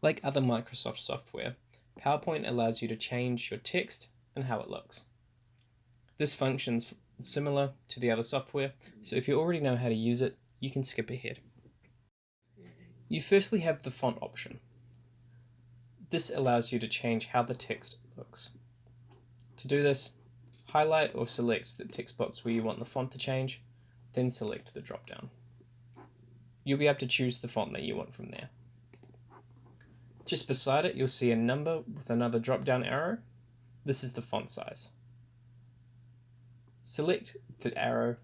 Like other Microsoft software, PowerPoint allows you to change your text and how it looks. This function's similar to the other software, so if you already know how to use it, you can skip ahead. You firstly have the font option. This allows you to change how the text looks. To do this, highlight or select the text box where you want the font to change, then select the drop-down. You'll be able to choose the font that you want from there. Just beside it, you'll see a number with another drop-down arrow. This is the font size. Select the arrow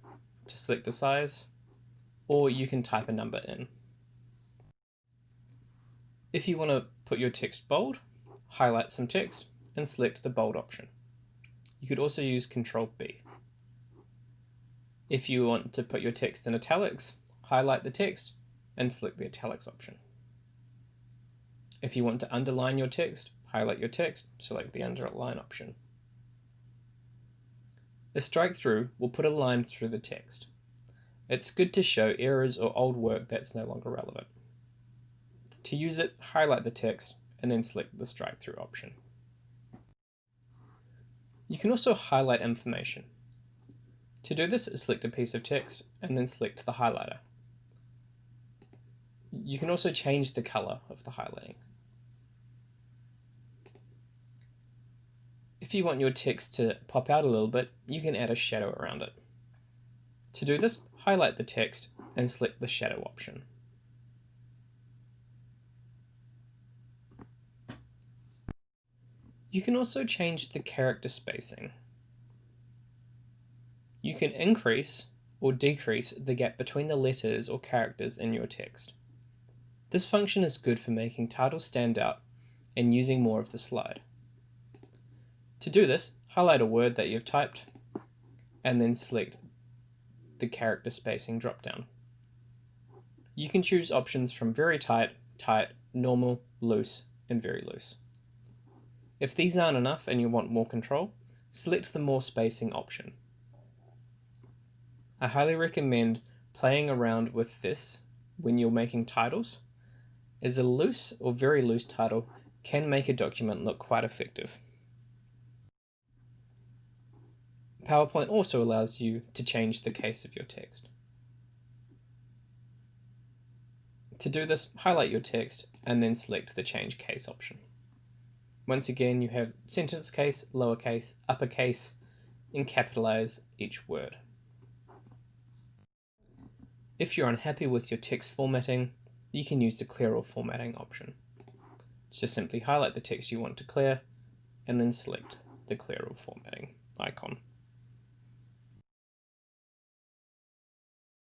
to select the size, or you can type a number in. If you want to put your text bold, highlight some text and select the bold option. You could also use Ctrl B. If you want to put your text in italics, highlight the text and select the italics option. If you want to underline your text, highlight your text, select the underline option. A strike through will put a line through the text. It's good to show errors or old work that's no longer relevant. To use it, highlight the text and then select the strike through option. You can also highlight information. To do this, select a piece of text and then select the highlighter. You can also change the color of the highlighting. If you want your text to pop out a little bit, you can add a shadow around it. To do this, highlight the text and select the shadow option. You can also change the character spacing. You can increase or decrease the gap between the letters or characters in your text. This function is good for making titles stand out and using more of the slide. To do this, highlight a word that you've typed and then select the character spacing drop-down. You can choose options from very tight, tight, normal, loose, and very loose. If these aren't enough and you want more control, select the more spacing option. I highly recommend playing around with this when you're making titles, as a loose or very loose title can make a document look quite effective. PowerPoint also allows you to change the case of your text. To do this, highlight your text and then select the change case option. Once again, you have sentence case, lowercase, uppercase, and capitalize each word. If you're unhappy with your text formatting, you can use the clear all formatting option. Just simply highlight the text you want to clear and then select the clear all formatting icon.